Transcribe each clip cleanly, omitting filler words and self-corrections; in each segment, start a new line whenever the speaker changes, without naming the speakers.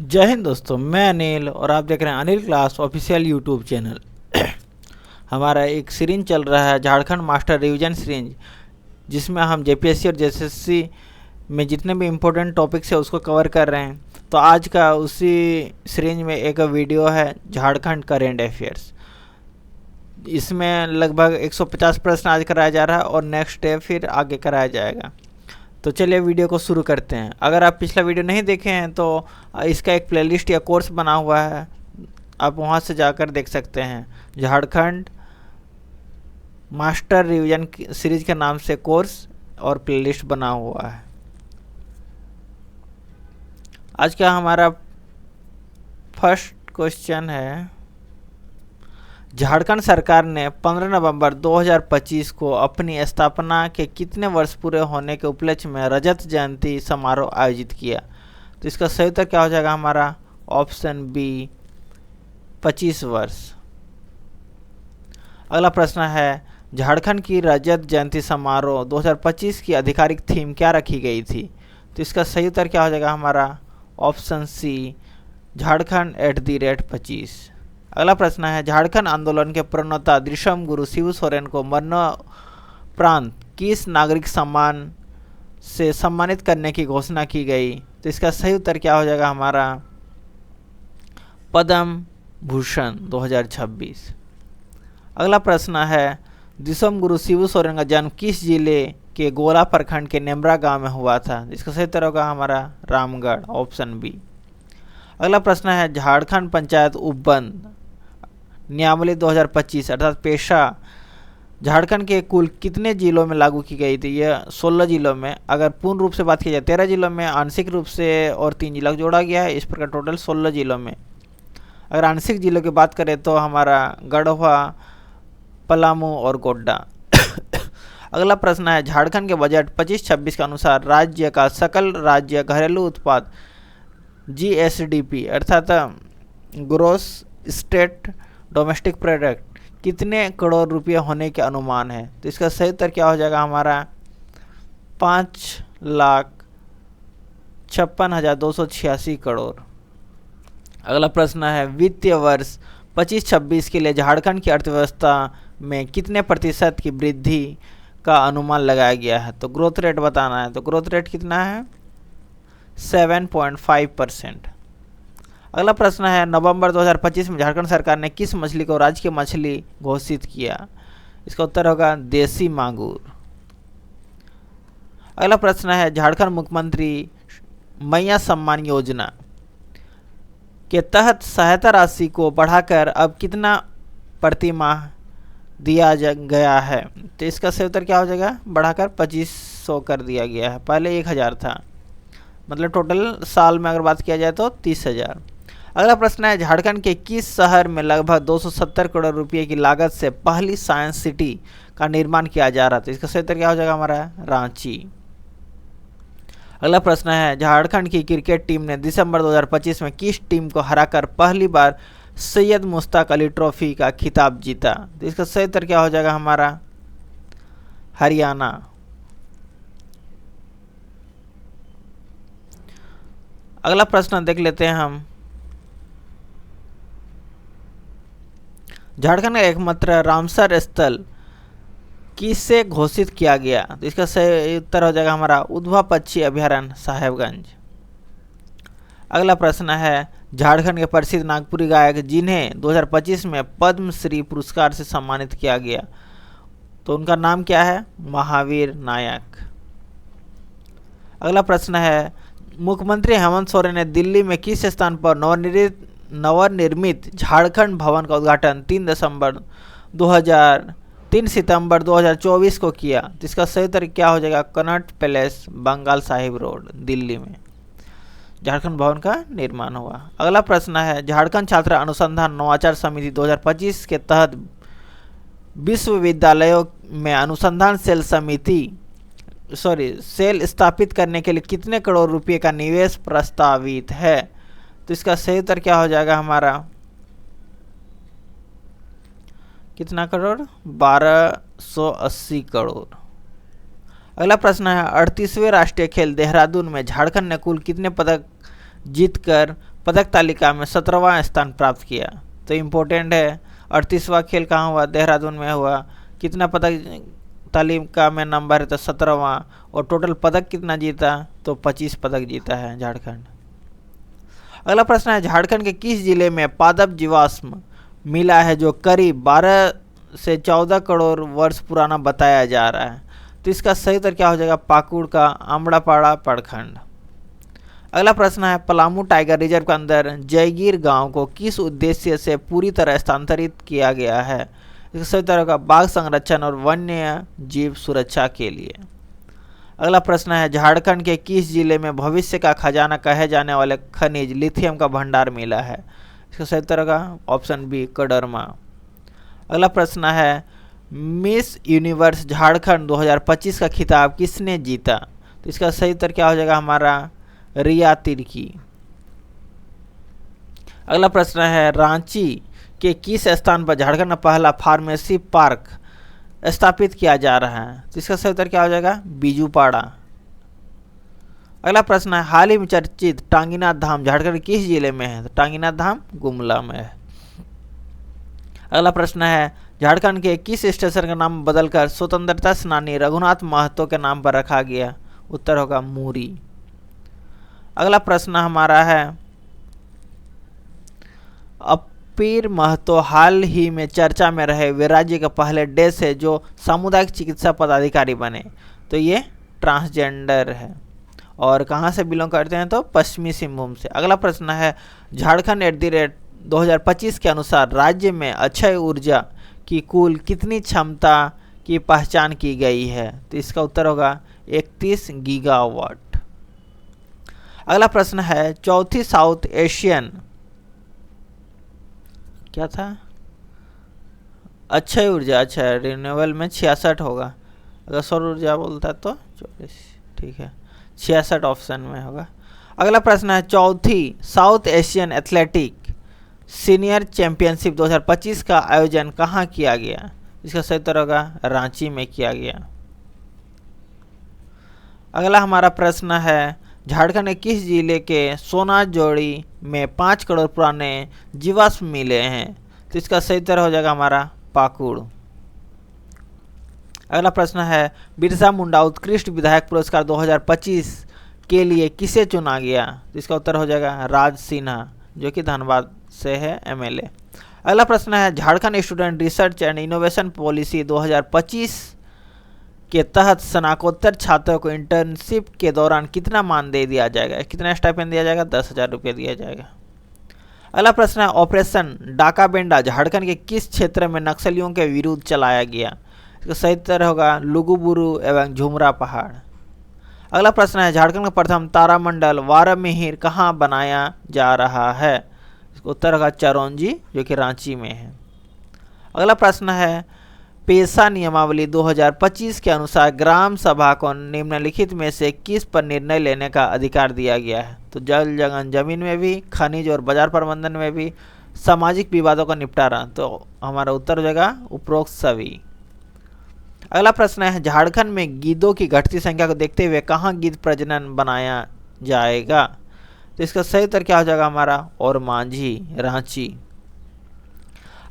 जय हिंद दोस्तों, मैं अनिल और आप देख रहे हैं Anil class official YouTube channel. हमारा एक सीरीज चल रहा है झारखंड मास्टर रिवीजन सीरीज, जिसमें हम जेपीएससी और जेएसएससी में जितने भी इम्पोर्टेंट टॉपिक्स है उसको कवर कर रहे हैं। तो आज का उसी सीरीज में एक वीडियो है झारखंड करेंट अफेयर्स। इसमें लगभग 150 प्रश्न आज कराया जा रहा है और नेक्स्ट डे फिर आगे कराया जाएगा। तो चलिए वीडियो को शुरू करते हैं। अगर आप पिछला वीडियो नहीं देखे हैं तो इसका एक प्लेलिस्ट या कोर्स बना हुआ है, आप वहां से जाकर देख सकते हैं। झारखंड मास्टर रिवीजन सीरीज के नाम से कोर्स और प्लेलिस्ट बना हुआ है। आज का हमारा फर्स्ट क्वेश्चन है, झारखंड सरकार ने 15 नवंबर 2025 को अपनी स्थापना के कितने वर्ष पूरे होने के उपलक्ष्य में रजत जयंती समारोह आयोजित किया? तो इसका सही उत्तर क्या हो जाएगा हमारा? ऑप्शन बी, 25 वर्ष। अगला प्रश्न है, झारखंड की रजत जयंती समारोह 2025 की आधिकारिक थीम क्या रखी गई थी? तो इसका सही उत्तर क्या हो जाएगा हमारा? Option C, Jharkhand @25। अगला प्रश्न है, झारखंड आंदोलन के प्रणेता दृश्यम गुरु शिबू सोरेन को मरणोपरांत किस नागरिक सम्मान से सम्मानित करने की घोषणा की गई? तो इसका सही उत्तर क्या हो जाएगा हमारा? पद्म भूषण 2026। अगला प्रश्न है, दृश्यम गुरु शिबू सोरेन का जन्म किस जिले के गोला प्रखंड के नेमरा गांव में हुआ था? इसका सही उत्तर होगा हमारा रामगढ़, ऑप्शन बी। अगला प्रश्न है, झारखंड पंचायत उपबंध नियमावली 2025 अर्थात पेशा झारखंड के कुल कितने जिलों में लागू की गई थी? यह 16 जिलों में। अगर पूर्ण रूप से बात की जाए 13 जिलों में, आंशिक रूप से और 3 जिला जोड़ा गया है। इस प्रकार टोटल 16 जिलों में। अगर आंशिक जिलों की बात करें तो हमारा गढ़वा, पलामू और गोड्डा। अगला प्रश्न है, झारखंड के बजट 25-26 के अनुसार राज्य का सकल राज्य घरेलू उत्पाद GSDP अर्थात ग्रोस स्टेट डोमेस्टिक प्रोडक्ट कितने करोड़ रुपये होने के अनुमान है? तो इसका सही उत्तर क्या हो जाएगा हमारा? 5,56,286 करोड़। अगला प्रश्न है, वित्तीय वर्ष 25-26 के लिए झारखंड की अर्थव्यवस्था में कितने प्रतिशत की वृद्धि का अनुमान लगाया गया है? तो ग्रोथ रेट बताना है। तो ग्रोथ रेट कितना है? 7.5%। अगला प्रश्न है, नवंबर 2025 में झारखंड सरकार ने किस मछली को राज्य की मछली घोषित किया? इसका उत्तर होगा देसी मांगुर। अगला प्रश्न है, झारखंड मुख्यमंत्री मैया सम्मान योजना के तहत सहायता राशि को बढ़ाकर अब कितना प्रति माह दिया गया है? तो इसका सही उत्तर क्या हो जाएगा? बढ़ाकर 2500 कर दिया गया है। पहले 1000 था, मतलब टोटल साल में अगर बात किया जाए तो 30,000। अगला प्रश्न है, झारखंड के किस शहर में लगभग 270 करोड़ रुपए की लागत से पहली साइंस सिटी का निर्माण किया जा रहा था? इसका सही उत्तर क्या हो जाएगा हमारा? रांची। अगला प्रश्न है, झारखंड की क्रिकेट टीम ने दिसंबर 2025 में किस टीम को हराकर पहली बार सैयद मुश्ताक अली ट्रॉफी का खिताब जीता? तो इसका सही उत्तर क्या हो जाएगा हमारा? हरियाणा। अगला प्रश्न देख लेते हैं हम, झारखंड का एकमात्र रामसर स्थल किससे घोषित किया गया? तो इसका सही उत्तर हो जाएगा हमारा उधवा पक्षी अभयारण्य साहेबगंज। अगला प्रश्न है, झारखंड के प्रसिद्ध नागपुरी गायक जिन्हें 2025 में पद्मश्री पुरस्कार से सम्मानित किया गया, तो उनका नाम क्या है? महावीर नायक। अगला प्रश्न है, मुख्यमंत्री हेमंत सोरेन ने दिल्ली में किस स्थान पर नवनिर्मित झारखंड भवन का उद्घाटन 3 सितंबर 2024 को किया? तो इसका सही उत्तर क्या हो जाएगा? Connaught Place, Bangla Sahib road, Delhi में झारखंड भवन का निर्माण हुआ। अगला प्रश्न है, झारखंड छात्र अनुसंधान नवाचार समिति 2025 के तहत विश्वविद्यालयों में अनुसंधान सेल स्थापित करने के लिए कितने करोड़ रुपए का निवेश प्रस्तावित है? तो इसका सही उत्तर क्या हो जाएगा हमारा? कितना करोड़? 1280 करोड़। अगला प्रश्न है 38वें राष्ट्रीय खेल देहरादून में झारखंड ने कुल कितने पदक जीतकर पदक तालिका में 17वां स्थान प्राप्त किया। तो इम्पोर्टेंट है। 38वां खेल कहाँ हुआ? देहरादून में हुआ। कितना पदक तालिका में नंबर है? तो 17वां। और टोटल पदक कितना जीता? तो 25 पदक जीता है झारखंड। अगला प्रश्न है, झारखंड के किस जिले में पादप जीवाश्म मिला है जो करीब 12 से 14 करोड़ वर्ष पुराना बताया जा रहा है? तो इसका सही उत्तर क्या हो जाएगा? पाकुड़ का आमड़ापाड़ा प्रखंड। अगला प्रश्न है, पलामू टाइगर रिजर्व के अंदर जयगीर गांव को किस उद्देश्य से पूरी तरह स्थानांतरित किया गया है? इसका सही उत्तर होगा बाघ संरक्षण और वन्य जीव सुरक्षा के लिए। अगला प्रश्न है, झारखंड के किस जिले में भविष्य का खजाना कहे जाने वाले खनिज लिथियम का भंडार मिला है? इसका सही उत्तर होगा ऑप्शन बी, कोडरमा। अगला प्रश्न है, मिस यूनिवर्स झारखंड 2025 का खिताब किसने जीता? तो इसका सही उत्तर क्या हो जाएगा? हमारा रिया तिर्की। अगला प्रश्न है, रांची के किस स्थान पर झारखंड का पहला फार्मेसी पार्क स्थापित किया जा रहा है? तो इसका सही उत्तर क्या हो जाएगा? बीजूपाड़ा। अगला प्रश्न है, हाल ही में चर्चित टांगीनाथ धाम झारखंड के किस जिले में है? तो टांगीनाथ धाम गुमला में है। अगला प्रश्न है, झारखंड के किस स्टेशन का नाम बदलकर स्वतंत्रता सेनानी रघुनाथ महतो के नाम पर रखा गया? उत्तर होगा मूरी। अगला प्रश्न हमारा है, अपीर महतो हाल ही में चर्चा में रहे वे राज्य के पहले डैश है जो सामुदायिक चिकित्सा पदाधिकारी बने? तो ये ट्रांसजेंडर है और कहाँ से बिलोंग करते हैं? तो पश्चिमी सिंहभूम से। अगला प्रश्न है, झारखंड @2025 के अनुसार राज्य में अक्षय ऊर्जा की कुल कितनी क्षमता की पहचान की गई है? तो इसका उत्तर होगा 31 गीगावाट। अगला प्रश्न है, चौथी साउथ एशियन क्या था? अक्षय ऊर्जा, अच्छा रिन्यूएबल में 66 होगा। अगर सौर ऊर्जा बोलता है तो 24, ठीक है 66 ऑप्शन में होगा। अगला प्रश्न है, चौथी south Asian athletic senior championship 2025 का आयोजन कहाँ किया गया? इसका सही उत्तर होगा रांची में किया गया। अगला हमारा प्रश्न है, झारखंड के किस जिले के सोनाजोड़ी में 5 करोड़ पुराने जीवाश्म मिले हैं? तो इसका सही उत्तर हो जाएगा हमारा पाकुड़। अगला प्रश्न है, बिरसा मुंडा उत्कृष्ट विधायक पुरस्कार 2025 के लिए किसे चुना गया? तो इसका उत्तर हो जाएगा राज सिन्हा जो कि धनबाद से है MLA। अगला प्रश्न है, Jharkhand student research and innovation policy 2025 के तहत स्नातकोत्तर छात्रों को इंटर्नशिप के दौरान कितना मानदेय दिया जाएगा? कितना स्टाइपेंड दिया जाएगा? 10,000 रुपये दिया जाएगा। अगला प्रश्न है, ऑपरेशन डाका बेंडा झारखंड के किस क्षेत्र में नक्सलियों के विरुद्ध चलाया गया? इसका सही उत्तर होगा लुगुबुरु एवं झुमरा पहाड़। अगला प्रश्न है, झारखंड का प्रथम तारामंडल वारामिहिर कहाँ बनाया जा रहा है? इसका उत्तर होगा चरौंजी जो कि रांची में है। अगला प्रश्न है, पेशा नियमावली 2025 के अनुसार ग्राम सभा को निम्नलिखित में से किस पर निर्णय लेने का अधिकार दिया गया है? तो जल जगन जमीन में भी, खनिज और बाजार प्रबंधन में भी, सामाजिक विवादों का निपटारा। तो हमारा उत्तर हो जाएगा उपरोक्त सभी। अगला प्रश्न है, झारखंड में गिद्धों की घटती संख्या को देखते हुए कहाँ गिद्ध प्रजनन बनाया जाएगा? तो इसका सही उत्तर क्या हो जाएगा हमारा और मांझी रांची।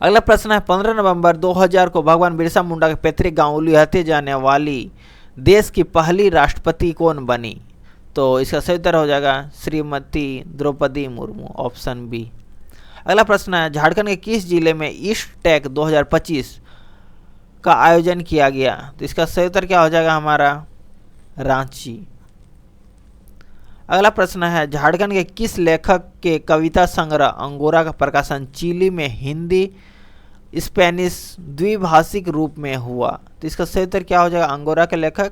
अगला प्रश्न है, 15 नवंबर 2000 को भगवान बिरसा मुंडा के पैतृक गांव उलिहते जाने वाली देश की पहली राष्ट्रपति कौन बनी? तो इसका सही उत्तर हो जाएगा श्रीमती द्रौपदी मुर्मू ऑप्शन बी। अगला प्रश्न है, झारखंड के किस जिले में ईस्ट टेक 2025 का आयोजन किया गया? तो इसका सही उत्तर क्या हो जाएगा हमारा रांची। अगला प्रश्न है, झारखंड के किस लेखक के कविता संग्रह अंगोरा का प्रकाशन चिली में हिंदी स्पेनिश द्विभाषिक रूप में हुआ? तो इसका सही उत्तर क्या हो जाएगा? अंगोरा के लेखक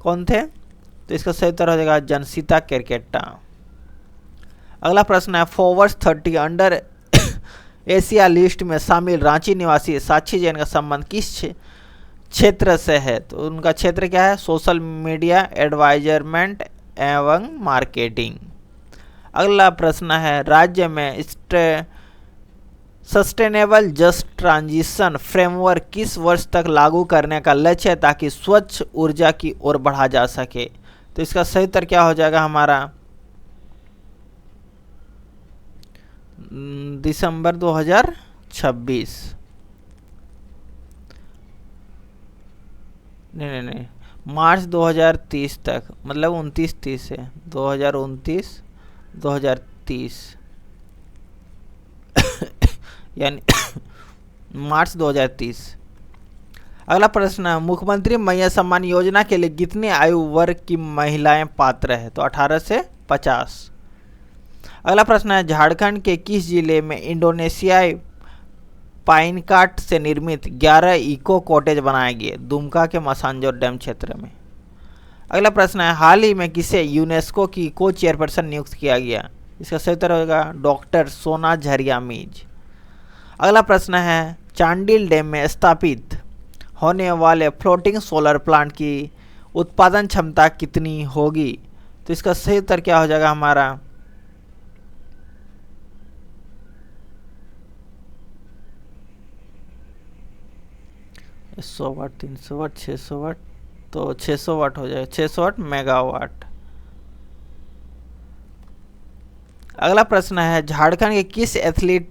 कौन थे? तो इसका सही उत्तर हो जाएगा जनसीता केरकेट्टा। अगला प्रश्न है, फोर्ब्स 30 अंडर एशिया लिस्ट में शामिल रांची निवासी साक्षी जैन का संबंध किस क्षेत्र से है? तो उनका क्षेत्र क्या है? सोशल मीडिया एडवाइजरमेंट एवं मार्केटिंग। अगला प्रश्न है, राज्य में सस्टेनेबल जस्ट ट्रांजिशन फ्रेमवर्क किस वर्ष तक लागू करने का लक्ष्य है ताकि स्वच्छ ऊर्जा की ओर बढ़ा जा सके? तो इसका सही उत्तर क्या हो जाएगा हमारा दिसंबर 2026। नहीं, मार्च 2030 तक, मतलब 29-30 है, 2029 2030 यानी मार्च 2030। अगला प्रश्न है, मुख्यमंत्री मैया सम्मान योजना के लिए कितनी आयु वर्ग की महिलाएं पात्र है? तो 18 से 50। अगला प्रश्न है, झारखंड के किस जिले में इंडोनेशियाई पाइन काट से निर्मित 11 इको कॉटेज बनाए गए? दुमका के मसांजोर डैम क्षेत्र में। अगला प्रश्न है, हाल ही में किसे यूनेस्को की को चेयरपर्सन नियुक्त किया गया? इसका सही उत्तर होगा डॉक्टर सोना झरियामीज। अगला प्रश्न है, चांडिल डैम में स्थापित होने वाले फ्लोटिंग सोलर प्लांट की उत्पादन क्षमता कितनी होगी? तो इसका सही उत्तर क्या हो जाएगा हमारा 100 वाट, 300 वाट, 600 वाट, तो 600 वाट हो जाएगा, 600 वाट मेगावाट। अगला प्रश्न है, झारखंड के किस एथलीट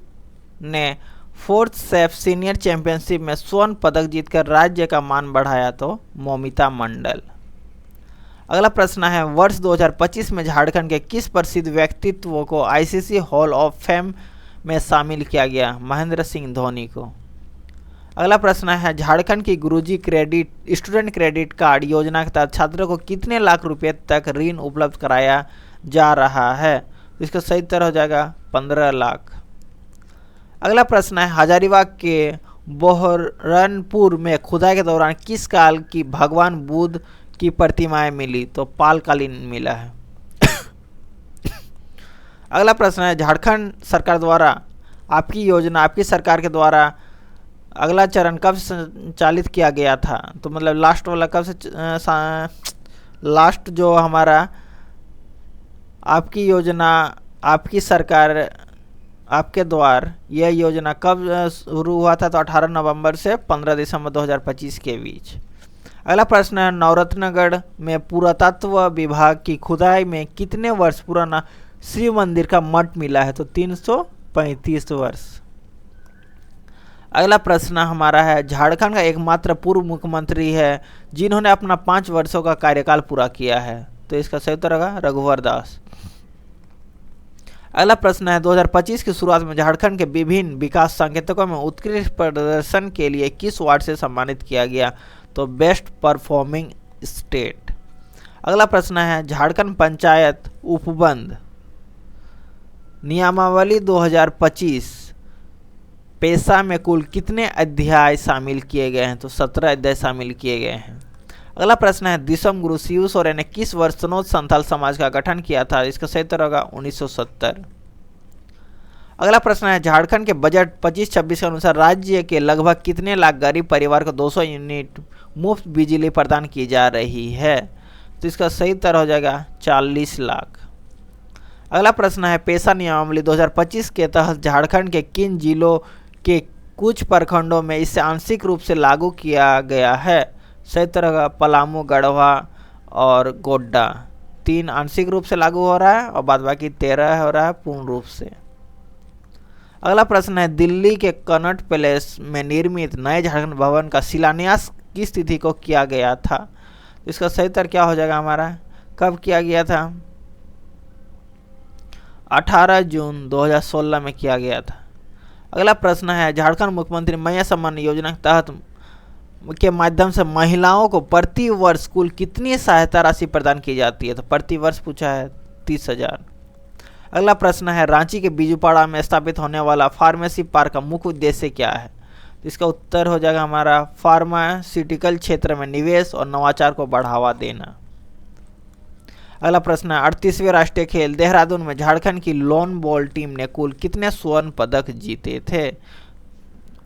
ने फोर्थ सेफ सीनियर चैंपियनशिप में स्वर्ण पदक जीतकर राज्य का मान बढ़ाया? तो मौमिता मंडल। अगला प्रश्न है, वर्ष 2025 में झारखंड के किस प्रसिद्ध व्यक्तित्व को आईसीसी हॉल ऑफ फेम में शामिल किया गया? महेंद्र सिंह धोनी को। अगला प्रश्न है, झारखंड की गुरुजी क्रेडिट स्टूडेंट क्रेडिट कार्ड योजना के तहत छात्रों को कितने लाख रुपए तक ऋण उपलब्ध कराया जा रहा है? तो इसका सही उत्तर हो जाएगा 15 लाख। अगला प्रश्न है, हजारीबाग के बोहरनपुर में खुदाई के दौरान किस काल की भगवान बुद्ध की प्रतिमाएं मिली? तो पालकालीन मिला है। अगला प्रश्न है, झारखंड सरकार द्वारा आपकी सरकार के द्वारा अगला चरण कब संचालित किया गया था? तो मतलब लास्ट वाला कब से लास्ट जो हमारा आपकी योजना आपकी सरकार आपके द्वार यह योजना कब शुरू हुआ था? तो 18 नवंबर से 15 दिसंबर 2025 के बीच। अगला प्रश्न है, नवरत्नगढ़ में पुरातत्व विभाग की खुदाई में कितने वर्ष पुराना शिव मंदिर का मठ मिला है? तो 335 वर्ष। अगला प्रश्न हमारा है, झारखंड का एकमात्र पूर्व मुख्यमंत्री है जिन्होंने अपना 5 वर्षों का कार्यकाल पूरा किया है? तो इसका सही उत्तर होगा रघुवर दास। अगला प्रश्न है, 2025 की शुरुआत में झारखंड के विभिन्न विकास संकेतकों में उत्कृष्ट प्रदर्शन के लिए किस वार्ड से सम्मानित किया गया? तो बेस्ट परफॉर्मिंग स्टेट। अगला प्रश्न है, झारखंड पंचायत उपबंध नियमावली 2025 पेशा में कुल कितने अध्याय शामिल किए गए हैं? तो 17 अध्याय शामिल किए गए हैं। अगला प्रश्न है, दिसम गुरु शिबू सोरेन ने किस वर्ष सनोज संथाल समाज का गठन किया था? इसका सही उत्तर होगा 1970। अगला प्रश्न है, झारखंड के बजट 25-26 के अनुसार राज्य के लगभग कितने लाख गरीब परिवार को 200 यूनिट मुफ्त बिजली प्रदान की जा रही है? तो इसका सही उत्तर हो जाएगा 40 लाख। अगला प्रश्न है, पेशा नियमावली 2025 के तहत झारखंड के किन जिलों के कुछ प्रखंडों में इसे आंशिक रूप से लागू किया गया है? सही उत्तर होगा पलामू, गढ़वा और गोड्डा। 3 आंशिक रूप से लागू हो रहा है और बाद बाकी 13 हो रहा है पूर्ण रूप से। अगला प्रश्न है, दिल्ली के कनॉट पैलेस में निर्मित नए झारखंड भवन का शिलान्यास किस तिथि को किया गया था? इसका सही उत्तर क्या हो जाएगा हमारा, कब किया गया था? 18 जून 2016 में किया गया था। अगला प्रश्न है, झारखंड मुख्यमंत्री मैया सम्मान योजना के तहत के माध्यम से महिलाओं को प्रति वर्ष कुल कितनी सहायता राशि प्रदान की जाती है? तो प्रति वर्ष पूछा है 30,000। अगला प्रश्न है, रांची के बीजूपाड़ा में स्थापित होने वाला फार्मेसी पार्क का मुख्य उद्देश्य क्या है? तो इसका उत्तर हो जाएगा हमारा फार्मास्यूटिकल क्षेत्र में निवेश और नवाचार को बढ़ावा देना। अगला प्रश्न है, 38वें राष्ट्रीय खेल देहरादून में झारखंड की लॉन बॉल टीम ने कुल कितने स्वर्ण पदक जीते थे?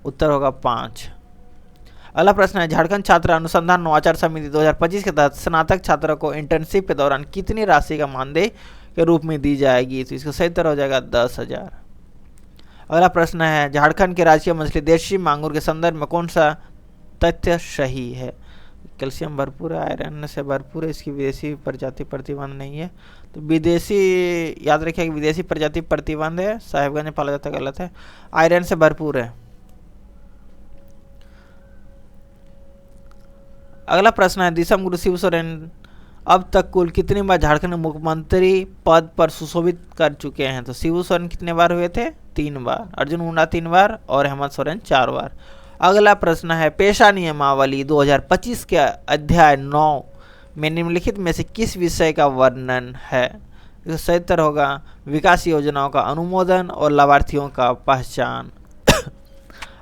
उत्तर होगा 5। अगला प्रश्न है, झारखंड छात्र अनुसंधान नवाचार समिति 2025 के तहत स्नातक छात्रों को इंटर्नशिप के दौरान कितनी राशि का मानदेय के रूप में दी जाएगी? तो इसका सही उत्तर हो जाएगा 10,000। अगला प्रश्न है, झारखंड की राजकीय मछली देशी मांगुर के संदर्भ में कौन सा तथ्य सही है? कैल्शियम भरपूर है, आयरन से भरपूर है, इसकी विदेशी प्रजाति प्रतिबंध नहीं है। तो विदेशी याद रखिए कि विदेशी प्रजाति प्रतिबंध है, साहिबगंज में पाला जाता, गलत है। आयरन से भरपूर है। अगला प्रश्न है दिसम गुरु शिबू सोरेन अब तक कुल कितनी बार झारखंड के मुख्यमंत्री पद पर सुशोभित कर चुके हैं? तो शिबू सोरेन कितने बार हुए थे? 3 बार। अर्जुन मुंडा 3 बार और हेमंत सोरेन 4 बार। अगला प्रश्न है पेशा नियमावली 2025 के अध्याय 9 में निम्नलिखित में से किस विषय का वर्णन है? इसका सही उत्तर होगा विकास योजनाओं का अनुमोदन और लाभार्थियों का पहचान।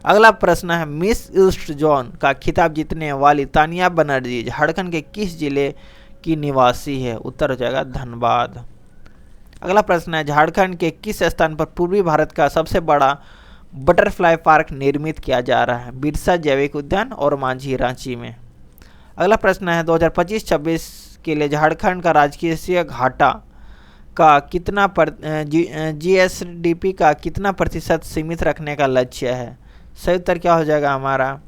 अगला प्रश्न है मिस ईस्ट जोन का खिताब जीतने वाली तानिया बनर्जी झारखंड के किस जिले की निवासी है? उत्तर हो जाएगा धनबाद। अगला प्रश्न है झारखंड के किस स्थान पर पूर्वी भारत का सबसे बड़ा बटरफ्लाई पार्क निर्मित किया जा रहा है? बिरसा जैविक उद्यान और मांझी रांची में। अगला प्रश्न है 2025-26 के लिए झारखंड का राजकीय घाटा का कितना जीएसडीपी का कितना प्रतिशत सीमित रखने का लक्ष्य है? सही उत्तर क्या हो जाएगा हमारा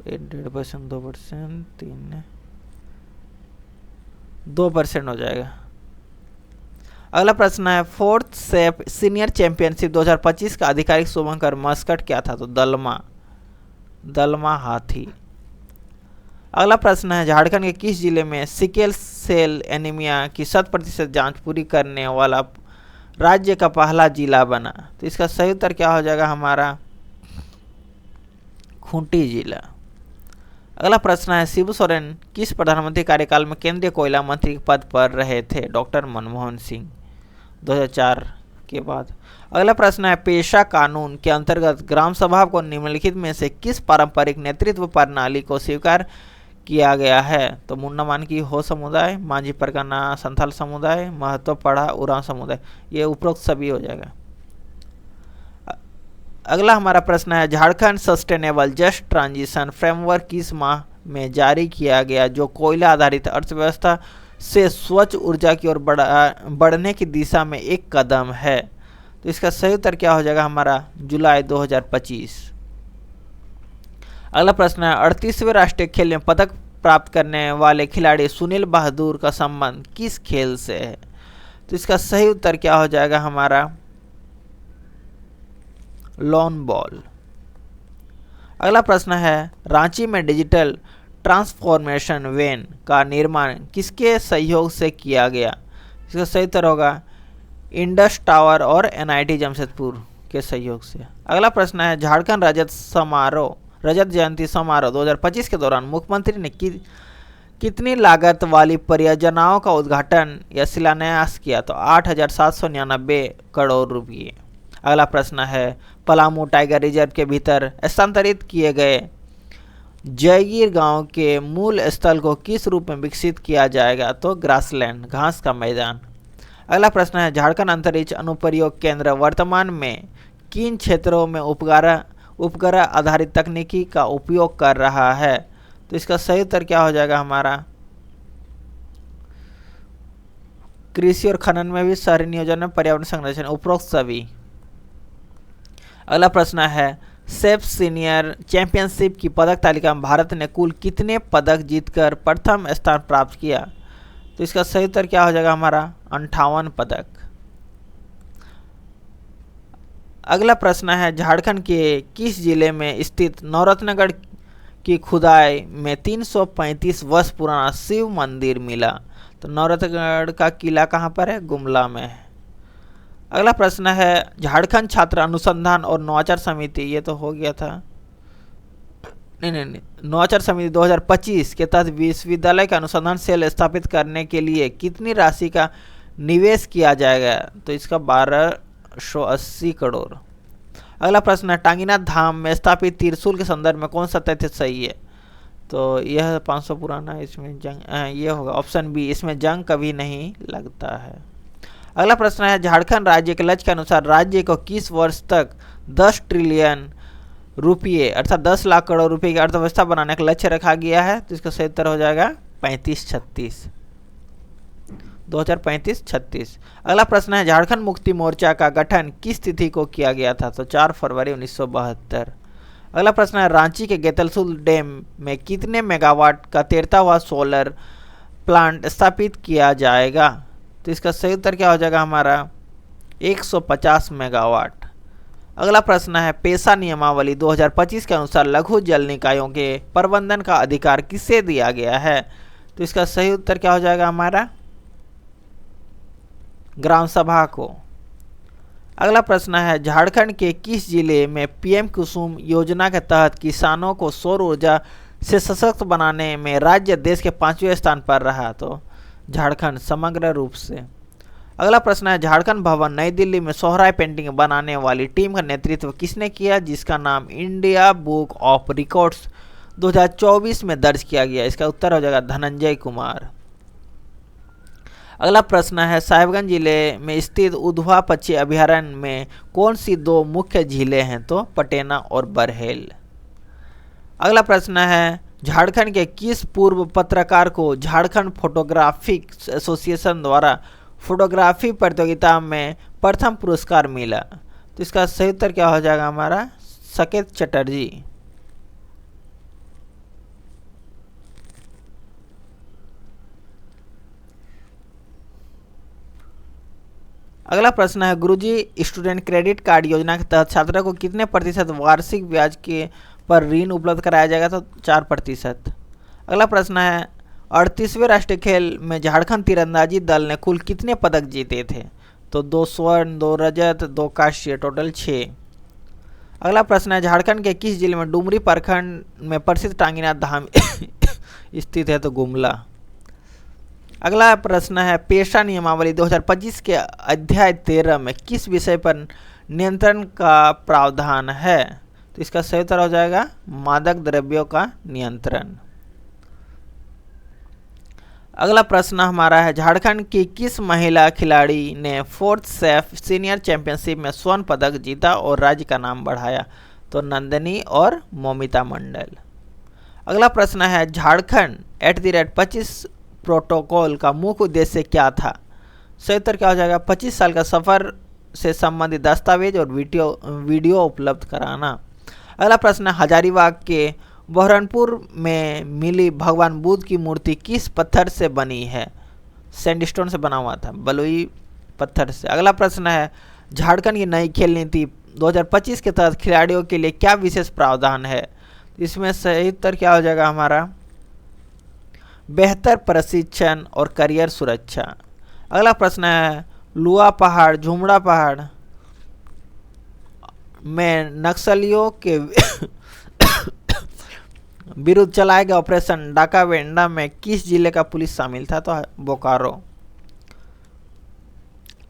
1.5%, 2%, 2% हो जाएगा। अगला प्रश्न है फोर्थ सेफ सीनियर चैंपियनशिप 2025 का आधिकारिक शुभंकर मस्कट क्या था? तो दलमा हाथी। अगला प्रश्न है झारखंड के किस जिले में सिकल सेल एनीमिया की 100% जांच पूरी करने वाला राज्य का पहला जिला बना? तो इसका सही उत्तर क्या हो जाएगा हमारा खूंटी जिला। अगला प्रश्न है शिबू सोरेन किस प्रधानमंत्री कार्यकाल में केंद्रीय कोयला मंत्री के पद पर रहे थे? डॉक्टर मनमोहन सिंह 2004 के बाद। अगला प्रश्न है पेशा कानून के अंतर्गत ग्राम सभा को निम्नलिखित में से किस पारंपरिक नेतृत्व प्रणाली को स्वीकार किया गया है? तो मुन्ना मानकी हो समुदाय, मांझी परगना संथाल समुदाय, महतो पढ़ा उरांव समुदाय, ये उपरोक्त सभी हो जाएगा। अगला हमारा प्रश्न है Jharkhand sustainable just transition framework किस माह में जारी किया गया जो कोयला आधारित अर्थव्यवस्था से स्वच्छ ऊर्जा की ओर बढ़ने की दिशा में एक कदम है? तो इसका सही उत्तर क्या हो जाएगा हमारा जुलाई 2025। अगला प्रश्न है 38वें राष्ट्रीय खेल में पदक प्राप्त करने वाले खिलाड़ी सुनील बहादुर का संबंध किस खेल से है? तो इसका सही उत्तर क्या हो जाएगा हमारा लॉन बॉल। अगला प्रश्न है रांची में डिजिटल ट्रांसफॉर्मेशन वैन का निर्माण किसके सहयोग से किया गया? इसका सही उत्तर होगा इंडस टावर और एनआईटी जमशेदपुर के सहयोग से। अगला प्रश्न है झारखंड रजत जयंती समारोह 2025 के दौरान मुख्यमंत्री ने कितनी लागत वाली परियोजनाओं का उद्घाटन या शिलान्यास किया? तो 8,799 करोड़ रुपये। अगला प्रश्न है पलामू टाइगर रिजर्व के भीतर स्थानांतरित किए गए जयगीर गांव के मूल स्थल को किस रूप में विकसित किया जाएगा? तो ग्रासलैंड घास का मैदान। अगला प्रश्न है झारखंड अंतरिक्ष अनुप्रयोग केंद्र वर्तमान में किन क्षेत्रों में उपग्रह आधारित तकनीकी का उपयोग कर रहा है? तो इसका सही उत्तर क्या हो जाएगा हमारा कृषि और खनन में भी, शहरी नियोजन में, पर्यावरण संरक्षण, उपरोक्त सभी। अगला प्रश्न है सेफ सीनियर चैंपियनशिप की पदक तालिका में भारत ने कुल कितने पदक जीतकर प्रथम स्थान प्राप्त किया? तो इसका सही उत्तर क्या हो जाएगा हमारा 58 पदक। अगला प्रश्न है झारखंड के किस जिले में स्थित नवरत्नगढ़ की खुदाई में 335 वर्ष पुराना शिव मंदिर मिला? तो नवरत्नगढ़ का किला कहाँ पर है? गुमला में है। अगला प्रश्न है झारखंड छात्र अनुसंधान और नवाचार समिति, ये तो हो गया था, नहीं, नवाचार समिति 2025 के तहत विश्वविद्यालय का अनुसंधान सेल स्थापित करने के लिए कितनी राशि का निवेश किया जाएगा? तो इसका 1280 करोड़। अगला प्रश्न है टांगीनाथ धाम में स्थापित त्रिशूल के संदर्भ में कौन सा तथ्य सही है? तो यह 500 पुराना, इसमें जंग ये होगा ऑप्शन बी, इसमें जंग कभी नहीं लगता है। अगला प्रश्न है झारखंड राज्य के लक्ष्य के अनुसार राज्य को किस वर्ष तक 10 ट्रिलियन रुपये अर्थात 10 लाख करोड़ रुपए की अर्थव्यवस्था बनाने का लक्ष्य रखा गया है? तो इसका सही उत्तर हो जाएगा 35-36। 2035-36। अगला प्रश्न है झारखंड मुक्ति मोर्चा का गठन किस तिथि को किया गया था? तो 4 फरवरी 1972। अगला प्रश्न है रांची के गेतलसूल डैम में कितने मेगावाट का तैरता हुआ सोलर प्लांट स्थापित किया जाएगा? तो इसका सही उत्तर क्या हो जाएगा हमारा? 150 मेगावाट। अगला प्रश्न है पेशा नियमावली 2025 के अनुसार लघु जल निकायों के प्रबंधन का अधिकार किसे दिया गया है? तो इसका सही उत्तर क्या हो जाएगा हमारा? ग्राम सभा को। अगला प्रश्न है झारखंड के किस जिले में पीएम कुसुम योजना के तहत किसानों को सौर ऊर्जा से सशक्त बनाने में राज्य देश के 5वें स्थान पर रहा? तो झारखंड समग्र रूप से। अगला प्रश्न है झारखंड भवन नई दिल्ली में सोहराय पेंटिंग बनाने वाली टीम का नेतृत्व किसने किया, जिसका नाम इंडिया बुक ऑफ रिकॉर्ड्स 2024 में दर्ज किया गया? इसका उत्तर हो जाएगा धनंजय कुमार। अगला प्रश्न है साहिबगंज जिले में स्थित उधवा पक्षी अभयारण्य में कौन सी 2 मुख्य झीलें हैं? तो पटेना और बरहेल। अगला प्रश्न है झारखंड के किस पूर्व पत्रकार को झारखंड फोटोग्राफिक एसोसिएशन द्वारा फोटोग्राफी प्रतियोगिता में प्रथम पुरस्कार मिला? तो इसका सही उत्तर क्या हो जाएगा हमारा? साकेत चटर्जी। अगला प्रश्न है गुरुजी स्टूडेंट क्रेडिट कार्ड योजना के तहत छात्रों को कितने प्रतिशत वार्षिक ब्याज के पर ऋण उपलब्ध कराया जाएगा? तो 4%। अगला प्रश्न है 38वें राष्ट्रीय खेल में झारखंड तीरंदाजी दल ने कुल कितने पदक जीते थे? तो 2 स्वर्ण, 2 रजत, 2 कांस्य, टोटल 6। अगला प्रश्न है झारखंड के किस जिले में डुमरी प्रखंड में प्रसिद्ध टांगीनाथ धाम स्थित है? तो गुमला। अगला प्रश्न है पेशा नियमावली 2025 के अध्याय 13 में किस विषय पर नियंत्रण का प्रावधान है? तो इसका सही उत्तर हो जाएगा मादक द्रव्यों का नियंत्रण। अगला प्रश्न हमारा है झारखंड की किस महिला खिलाड़ी ने 4th सैफ सीनियर चैंपियनशिप में स्वर्ण पदक जीता और राज्य का नाम बढ़ाया? तो नंदिनी और मौमिता मंडल। अगला प्रश्न है झारखंड @ 25 प्रोटोकॉल का मुख्य उद्देश्य क्या था? सही उत्तर क्या हो जाएगा? 25 साल का सफर से संबंधित दस्तावेज और वीडियो उपलब्ध कराना। अगला प्रश्न है हजारीबाग के बहरनपुर में मिली भगवान बुद्ध की मूर्ति किस पत्थर से बनी है? सैंडस्टोन से बना हुआ था, बलुई पत्थर से। अगला प्रश्न है झारखंड की नई खेल नीति 2025 के तहत खिलाड़ियों के लिए क्या विशेष प्रावधान है? इसमें सही उत्तर क्या हो जाएगा हमारा? बेहतर प्रशिक्षण और करियर सुरक्षा। अगला प्रश्न है लुआ पहाड़, झुमड़ा पहाड़ में नक्सलियों के विरुद्ध चलाए गए ऑपरेशन डाका वेंडा में किस जिले का पुलिस शामिल था? तो बोकारो।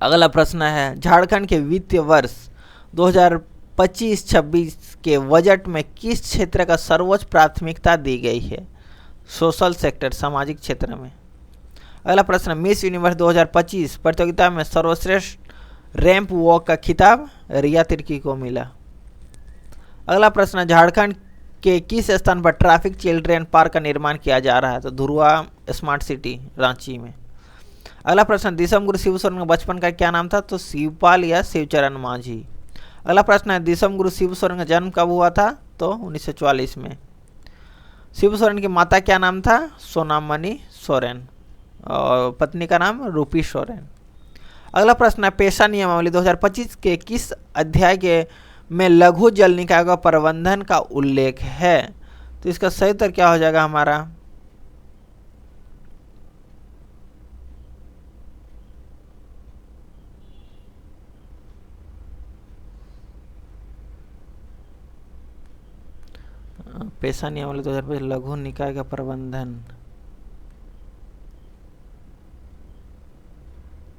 अगला प्रश्न है झारखंड के वित्तीय वर्ष 2025-26 के बजट में किस क्षेत्र का सर्वोच्च प्राथमिकता दी गई है? सोशल सेक्टर, सामाजिक क्षेत्र में। अगला प्रश्न मिस यूनिवर्स 2025 प्रतियोगिता में सर्वश्रेष्ठ रैंप वॉक का खिताब रिया तिर्की को मिला। अगला प्रश्न झारखंड के किस स्थान पर ट्रैफिक चिल्ड्रेन पार्क का निर्माण किया जा रहा है? तो धुरवा स्मार्ट सिटी रांची में। अगला प्रश्न दिसम गुरु शिव सोरेन का बचपन का क्या नाम था? तो शिवपाल या शिवचरण मांझी। अगला प्रश्न है दिसम गुरु शिव सोरेन का जन्म कब हुआ था? तो 1944 में। शिव सोरेन की माता क्या नाम था? सोनामणि सोरेन और पत्नी का नाम रूपी सोरेन। अगला प्रश्न है पेशा नियमावली 2025 के किस अध्याय के में लघु जल निकाय का प्रबंधन का उल्लेख है? तो इसका सही उत्तर क्या हो जाएगा हमारा? पेशा नियमावली 2025 लघु निकाय का प्रबंधन।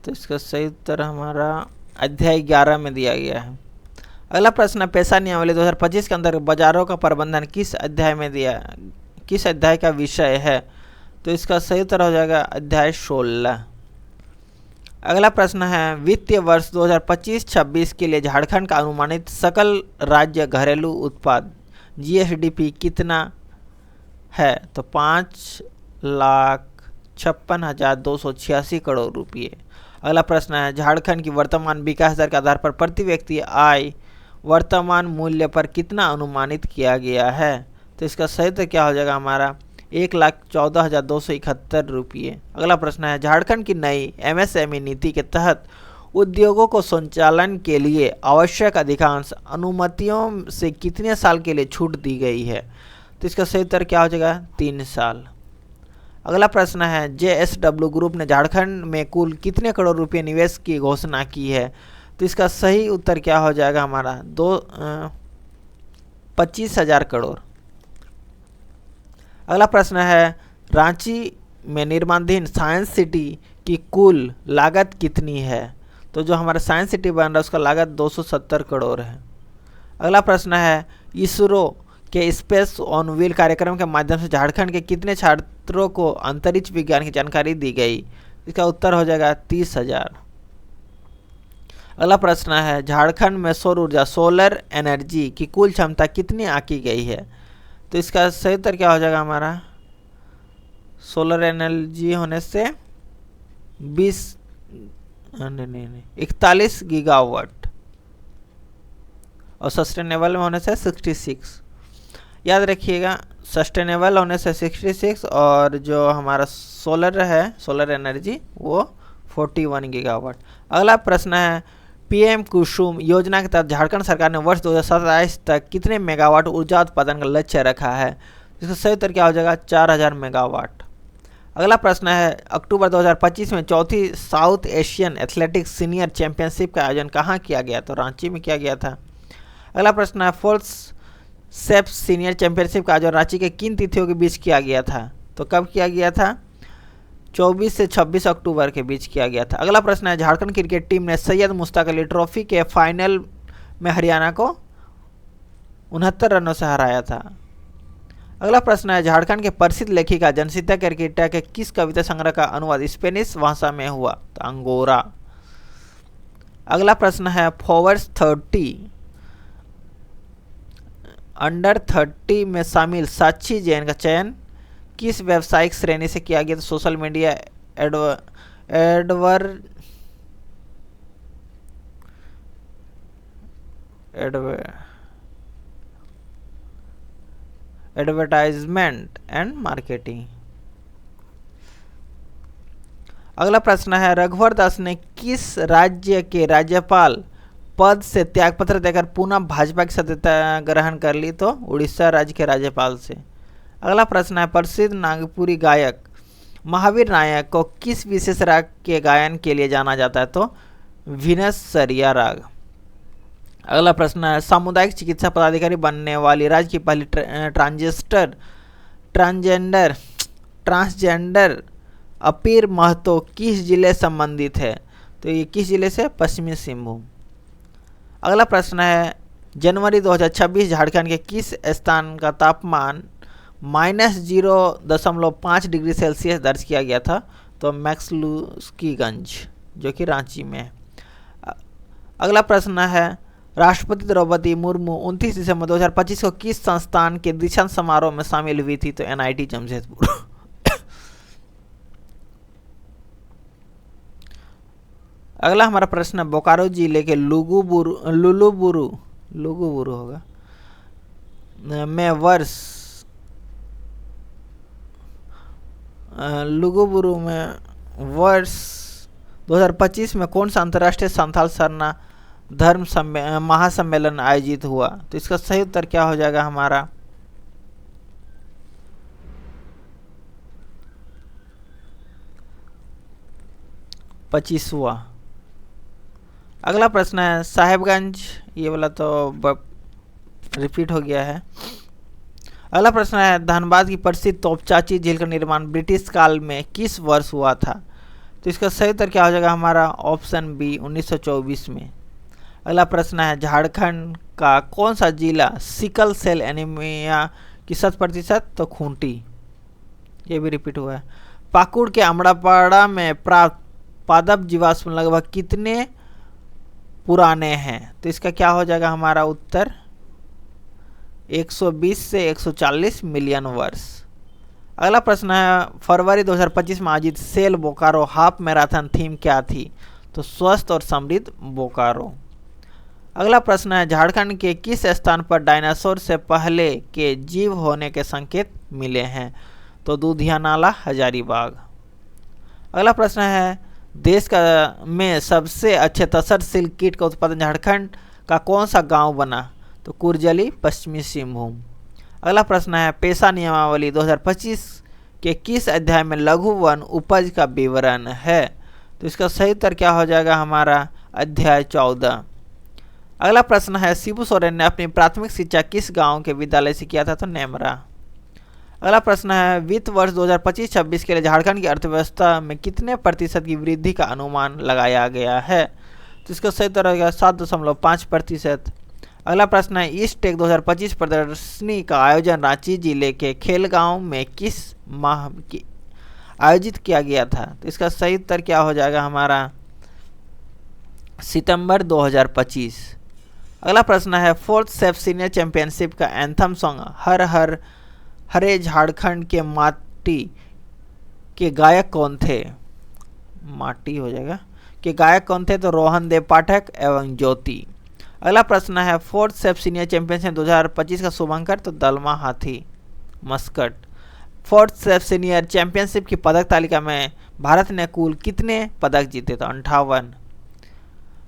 तो इसका सही उत्तर हमारा अध्याय 11 में दिया गया है। अगला प्रश्न पेशा नियमावली 2025 के अंदर बाजारों का प्रबंधन किस अध्याय का विषय है? तो इसका सही उत्तर हो जाएगा अध्याय 16। अगला प्रश्न है वित्तीय वर्ष 2025-26 के लिए झारखंड का अनुमानित सकल राज्य घरेलू उत्पाद GSDP कितना है? तो 5,40,000 56,286 करोड़ रुपये। अगला प्रश्न है, झारखंड की वर्तमान विकास दर के आधार पर प्रति व्यक्ति आय वर्तमान मूल्य पर कितना अनुमानित किया गया है? तो इसका सही उत्तर क्या हो जाएगा हमारा 1,14,271 रुपये। अगला प्रश्न है, झारखंड की नई MSME नीति के तहत उद्योगों को संचालन के लिए आवश्यक अधिकांश अनुमतियों से कितने साल के लिए छूट दी गई है? तो इसका सही उत्तर क्या हो जाएगा 3 साल। अगला प्रश्न है, JSW ग्रुप ने झारखंड में कुल कितने करोड़ रुपए निवेश की घोषणा की है? तो इसका सही उत्तर क्या हो जाएगा हमारा 25,000 करोड़। अगला प्रश्न है, रांची में निर्माणाधीन साइंस सिटी की कुल लागत कितनी है? तो जो हमारा साइंस सिटी बन रहा है उसका लागत 270 करोड़ है। अगला प्रश्न है, इसरो के स्पेस ऑन व्हील कार्यक्रम के माध्यम से झारखंड के कितने छात्रों को अंतरिक्ष विज्ञान की जानकारी दी गई? इसका उत्तर हो जाएगा 30,000। अगला प्रश्न है, झारखंड में सौर ऊर्जा सोलर एनर्जी की कुल क्षमता कितनी आंकी गई है? तो इसका सही उत्तर क्या हो जाएगा हमारा सोलर एनर्जी होने से 41 गीगावाट और सस्टेनेबल में होने से 66। याद रखिएगा, सस्टेनेबल होने से 66 और जो हमारा सोलर है सोलर एनर्जी वो 41 गीगावाट। अगला प्रश्न है, PM कुसुम योजना के तहत झारखंड सरकार ने वर्ष 2027 तक कितने मेगावाट ऊर्जा उत्पादन का लक्ष्य रखा है? इसका सही उत्तर क्या हो जाएगा 4,000 मेगावाट। अगला प्रश्न है, अक्टूबर 2025 में चौथी south Asian athletics senior championship का आयोजन कहाँ किया गया? तो रांची में किया गया था। अगला प्रश्न है, फोर्थ सेप सीनियर चैंपियनशिप का आयोजन रांची के किन तिथियों के बीच किया गया था? तो कब किया गया था? 24 से 26 अक्टूबर के बीच किया गया था। अगला प्रश्न है, झारखंड क्रिकेट टीम ने सैयद मुश्ताक अली ट्रॉफी के फाइनल में हरियाणा को 69 रनों से हराया था। अगला प्रश्न है, झारखंड के प्रसिद्ध लेखिका जनसीता केरकेटा के किस कविता संग्रह का अनुवाद स्पेनिश भाषा में हुआ? तो अंगोरा। अगला प्रश्न है, फॉरवर्ड 30 अंडर 30 में शामिल साक्षी जैन का चयन किस व्यावसायिक श्रेणी से किया गया? तो social media advertisement and marketing. अगला प्रश्न है, रघुवर दास ने किस राज्य के राज्यपाल पद से त्यागपत्र देकर पुनः भाजपा की सदस्यता ग्रहण कर ली? तो उड़ीसा राज्य के राज्यपाल से। अगला प्रश्न है, प्रसिद्ध नागपुरी गायक महावीर नायक को किस विशेष राग के गायन के लिए जाना जाता है? तो वीनस सरिया राग। अगला प्रश्न है, सामुदायिक चिकित्सा पदाधिकारी बनने वाली राज्य की पहली ट्रांसजेंडर अपीर महतो किस जिले संबंधित है? तो ये किस जिले से? पश्चिमी सिंहभूम। अगला प्रश्न है, जनवरी 2026 झारखंड के किस स्थान का तापमान -0.5 डिग्री सेल्सियस दर्ज किया गया था? तो मैक्सलुस्कीगंज जो कि रांची में है। अगला प्रश्न है, राष्ट्रपति द्रौपदी मुर्मू 29 दिसंबर 2025 को किस संस्थान के दीक्षांत समारोह में शामिल हुई थी? तो NIT जमशेदपुर। अगला हमारा प्रश्न है, बोकारो जिले के लुलुबुरु होगा में वर्ष 2025 में कौन सा अंतर्राष्ट्रीय संथाल सरना धर्म महासम्मेलन आयोजित हुआ? तो इसका सही उत्तर क्या हो जाएगा हमारा 25वां। अगला प्रश्न है, साहेबगंज, ये वाला तो रिपीट हो गया है। अगला प्रश्न है, धनबाद की प्रसिद्ध तोपचाची झील का निर्माण ब्रिटिश काल में किस वर्ष हुआ था? तो इसका सही उत्तर क्या हो जाएगा हमारा ऑप्शन बी 1924 में। अगला प्रश्न है, झारखंड का कौन सा जिला सिकल सेल एनीमिया की 100%? तो खूंटी, ये भी रिपीट हुआ है। पाकुड़ के अमड़ापाड़ा में प्राप्त पादप जीवाश्म लगभग कितने पुराने हैं? तो इसका क्या हो जाएगा हमारा उत्तर 120 से 140 मिलियन वर्ष। अगला प्रश्न है फरवरी 2025 में आयोजित SAIL Bokaro half marathon theme क्या थी? तो स्वस्थ और समृद्ध बोकारो। अगला प्रश्न है झारखंड के किस स्थान पर डायनासोर से पहले के जीव होने के संकेत मिले हैं? तो दूधियानाला हजारीबाग। अगला प्रश्न है देश का में सबसे अच्छे तसर सिल्क कीट का उत्पादन झारखंड का कौन सा गांव बना? तो कुरजली पश्चिमी सिंहभूम। अगला प्रश्न है पेशा नियमावली 2025 के किस अध्याय में लघु वन उपज का विवरण है? तो इसका सही उत्तर क्या हो जाएगा हमारा? अध्याय 14। अगला प्रश्न है शिबू सोरेन ने अपनी प्राथमिक शिक्षा किस गांव के विद्यालय से किया था? तो नेमरा। अगला प्रश्न है वित्त वर्ष 2025-26 के लिए झारखंड की अर्थव्यवस्था में कितने प्रतिशत की वृद्धि का अनुमान लगाया गया है? तो इसका सही उत्तर होगा 7.5%। अगला प्रश्न है ईस्ट टेक 2025 प्रदर्शनी का आयोजन रांची जिले के खेलगांव में किस माह की आयोजित किया गया था? तो इसका सही उत्तर क्या हो जाएगा हमारा? सितंबर 2025। अगला प्रश्न है फोर्थ सेफ सीनियर चैंपियनशिप का एंथम सॉन्ग हर हर हरे झारखंड के माटी के गायक कौन थे? माटी हो जाएगा के गायक कौन थे? तो रोहन देव पाठक एवं ज्योति। अगला प्रश्न है फोर्थ सेफ सीनियर चैंपियनशिप 2025 का शुभंकर? तो दलमा हाथी Muscat. Fourth safe senior championship की पदक तालिका में भारत ने कुल कितने पदक जीते? तो 58।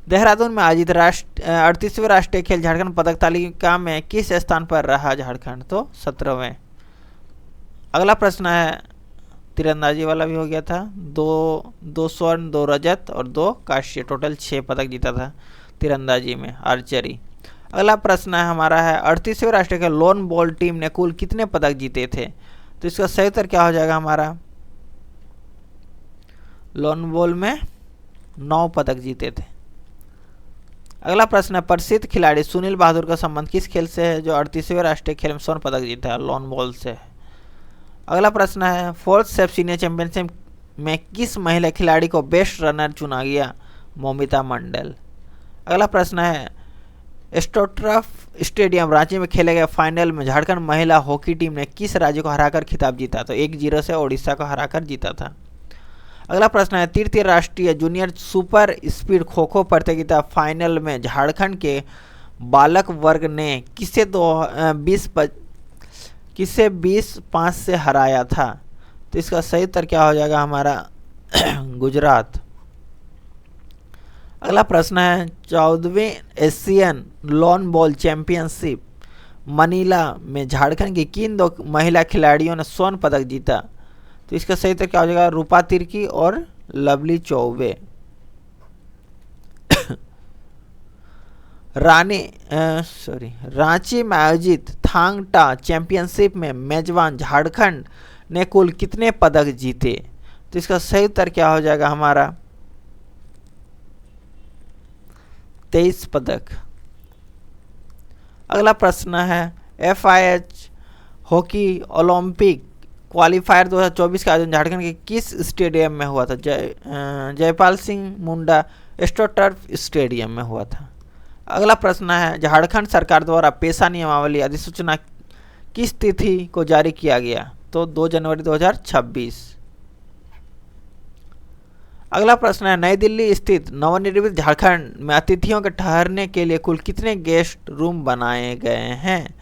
देहरादून में आयोजित 38वें राष्ट्रीय खेल झारखंड पदक तालिका में किस स्थान पर रहा झारखंड? तो 17वें। अगला प्रश्न है तीरंदाजी वाला भी हो गया था। दो स्वर्ण 2 रजत और 2 कांस्य, टोटल 6 पदक जीता था तीरंदाजी में आर्चरी। अगला प्रश्न है हमारा है 38वें राष्ट्रीय खेल लोन बॉल टीम ने कुल कितने पदक जीते थे? तो इसका सही उत्तर क्या हो जाएगा हमारा? लोन बॉल में 9 पदक जीते थे। अगला प्रश्न है प्रसिद्ध खिलाड़ी सुनील बहादुर का संबंध किस खेल से है जो 38वें राष्ट्रीय खेल में स्वर्ण पदक जीता है? लॉन बॉल से है। अगला प्रश्न है फोर्थ सेफ सीनियर चैंपियनशिप में किस महिला खिलाड़ी को बेस्ट रनर चुना गया? मोमिता मंडल। अगला प्रश्न है एस्ट्रोटर्फ स्टेडियम रांची में खेले गए फाइनल में झारखंड महिला हॉकी टीम ने किस राज्य को हराकर खिताब जीता? तो 1-0 से ओडिशा को हराकर जीता था। अगला प्रश्न है तृतीय राष्ट्रीय junior super speed kho kho प्रतियोगिता फाइनल में झारखंड के बालक वर्ग ने किसे 20-5 से हराया था? तो इसका सही उत्तर क्या हो जाएगा हमारा? गुजरात। अगला प्रश्न है 14वीं Asian lawn ball championship Manila में झारखंड की किन 2 महिला खिलाड़ियों ने स्वर्ण पदक जीता? तो इसका सही उत्तर क्या हो जाएगा? रूपा तिर्की और लवली चौबे। रांची में आयोजित थांग टा चैंपियनशिप में मेजबान झारखंड ने कुल कितने पदक जीते? तो इसका सही उत्तर क्या हो जाएगा हमारा? 23 पदक। अगला प्रश्न है FIH हॉकी ओलंपिक क्वालिफायर 2024 का आयोजन झारखंड के किस स्टेडियम में हुआ था? जयपाल सिंह मुंडा एस्ट्रोटर्फ स्टेडियम में हुआ था। अगला प्रश्न है झारखंड सरकार द्वारा पेशा नियमावली अधिसूचना किस तिथि को जारी किया गया? तो 2 जनवरी 2026। अगला प्रश्न है नई दिल्ली स्थित नवनिर्मित झारखंड में अतिथियों के ठहरने के लिए कुल कितने गेस्ट रूम बनाए गए हैं?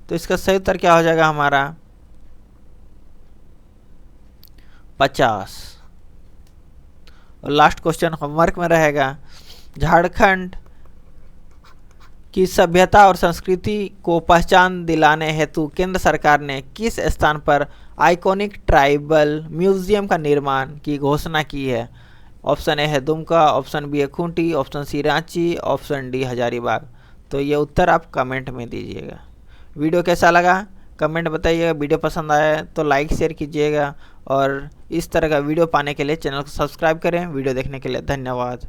तो इसका सही उत्तर क्या हो जाएगा हमारा? 50। और लास्ट क्वेश्चन होमवर्क में रहेगा झारखंड की सभ्यता और संस्कृति को पहचान दिलाने हेतु केंद्र सरकार ने किस स्थान पर आइकॉनिक ट्राइबल म्यूजियम का निर्माण की घोषणा की है? ऑप्शन ए है दुमका, ऑप्शन बी है Khunti, option C Ranchi, option D Hazaribagh. तो ये उत्तर आप कमेंट में दीजिएगा। वीडियो कैसा लगा कमेंट बताइएगा। वीडियो पसंद आया तो लाइक शेयर कीजिएगा और इस तरह का वीडियो पाने के लिए चैनल को सब्सक्राइब करें। वीडियो देखने के लिए धन्यवाद।